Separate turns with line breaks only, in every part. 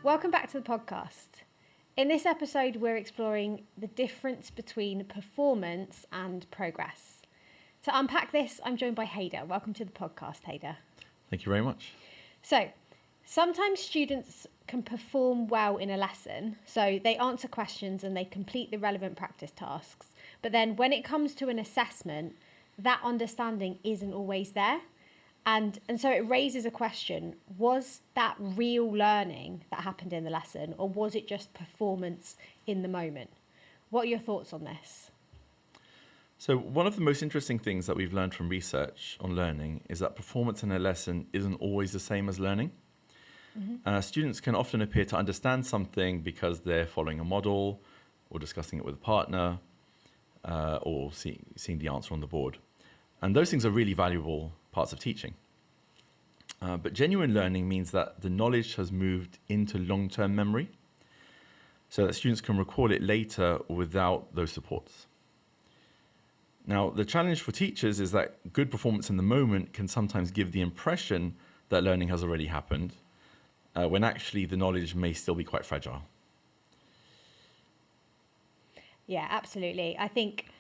Welcome back to the podcast. In this episode, we're exploring the difference between performance and progress. To unpack this, I'm joined by Haydar. Welcome to the podcast, Haydar.
Thank you very much.
So, sometimes students can perform well in a lesson, so they answer questions and they complete the relevant practice tasks. But then when it comes to an assessment, that understanding isn't always there. And so it raises a question, was that real learning that happened in the lesson, or was it just performance in the moment? What are your thoughts on this?
So one of the most interesting things that we've learned from research on learning is that performance in a lesson isn't always the same as learning. Students can often appear to understand something because they're following a model or discussing it with a partner or seeing the answer on the board. And those things are really valuable parts of teaching. But genuine learning means that the knowledge has moved into long-term memory so that students can recall it later without those supports. Now, the challenge for teachers is that good performance in the moment can sometimes give the impression that learning has already happened, when actually the knowledge may still be quite fragile.
Yeah, absolutely. I think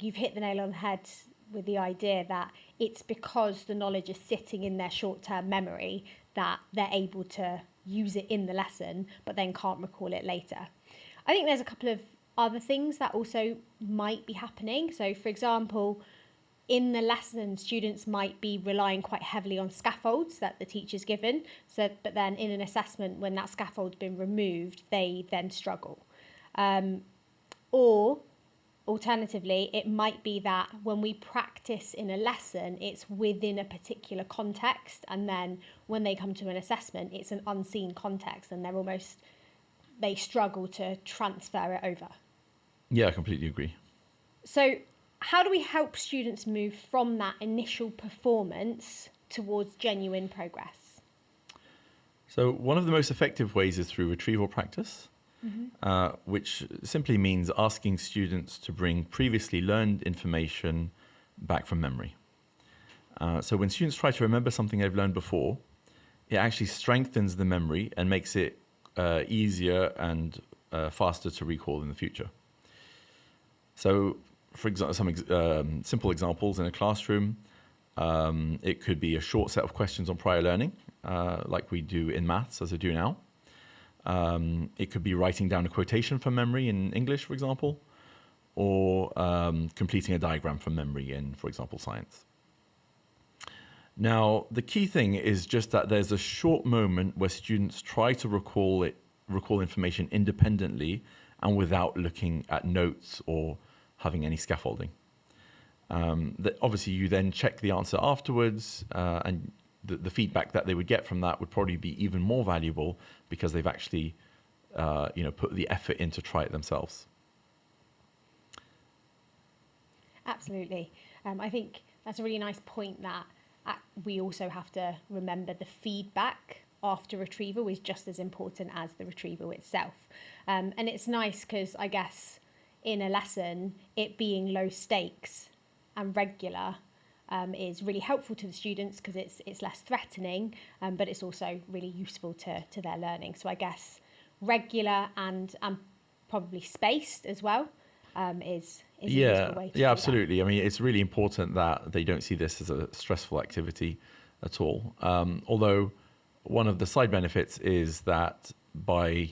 you've hit the nail on the head with the idea that it's because the knowledge is sitting in their short-term memory that they're able to use it in the lesson, but then can't recall it later. I think there's a couple of other things that also might be happening. So, for example, in the lesson, students might be relying quite heavily on scaffolds that the teacher's given. But then in an assessment, when that scaffold's been removed, they then struggle. Or alternatively, it might be that when we practice in a lesson, it's within a particular context, and then when they come to an assessment, it's an unseen context, and they struggle to transfer it over.
Yeah, I completely agree.
So how do we help students move from that initial performance towards genuine progress?
So one of the most effective ways is through retrieval practice. Which simply means asking students to bring previously learned information back from memory. So when students try to remember something they've learned before, it actually strengthens the memory and makes it easier and faster to recall in the future. So, for example, some simple examples in a classroom, it could be a short set of questions on prior learning, like we do in maths as I do now. It could be writing down a quotation from memory in English, for example, or completing a diagram from memory in, for example, science. Now, the key thing is just that there's a short moment where students try to recall information independently and without looking at notes or having any scaffolding. Obviously, you then check the answer afterwards, and the feedback that they would get from that would probably be even more valuable because they've actually, put the effort in to try it themselves.
Absolutely. I think that's a really nice point that we also have to remember the feedback after retrieval is just as important as the retrieval itself. And it's nice because I guess in a lesson, it being low stakes and regular is really helpful to the students because it's less threatening, but it's also really useful to their learning. So I guess regular and probably spaced as well is a useful way to do
absolutely.
that.
I mean, it's really important that they don't see this as a stressful activity at all. Although one of the side benefits is that by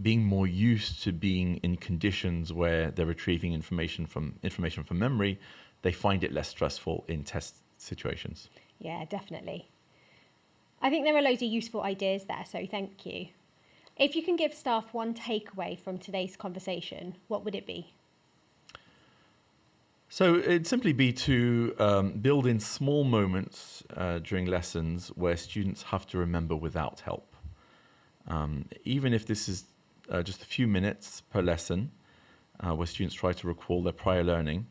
being more used to being in conditions where they're retrieving information from memory, they find it less stressful in test situations.
Yeah, definitely. I think there are loads of useful ideas there, so thank you. If you can give staff one takeaway from today's conversation, what would it be?
So it'd simply be to build in small moments during lessons where students have to remember without help. Even if this is just a few minutes per lesson, where students try to recall their prior learning,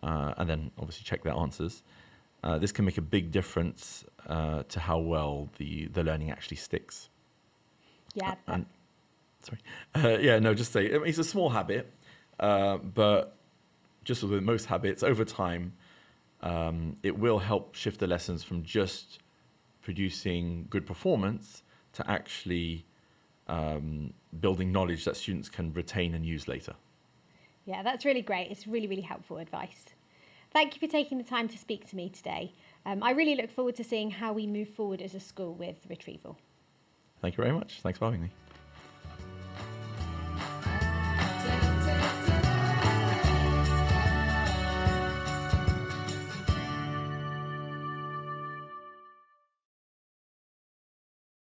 and then obviously check their answers. This can make a big difference to how well the learning actually sticks.
Yeah.
Just say, I mean, it's a small habit, but just with most habits, over time, it will help shift the lessons from just producing good performance to actually building knowledge that students can retain and use later.
Yeah, that's really great. It's really, really helpful advice. Thank you for taking the time to speak to me today. I really look forward to seeing how we move forward as a school with retrieval.
Thank you very much. Thanks for having me.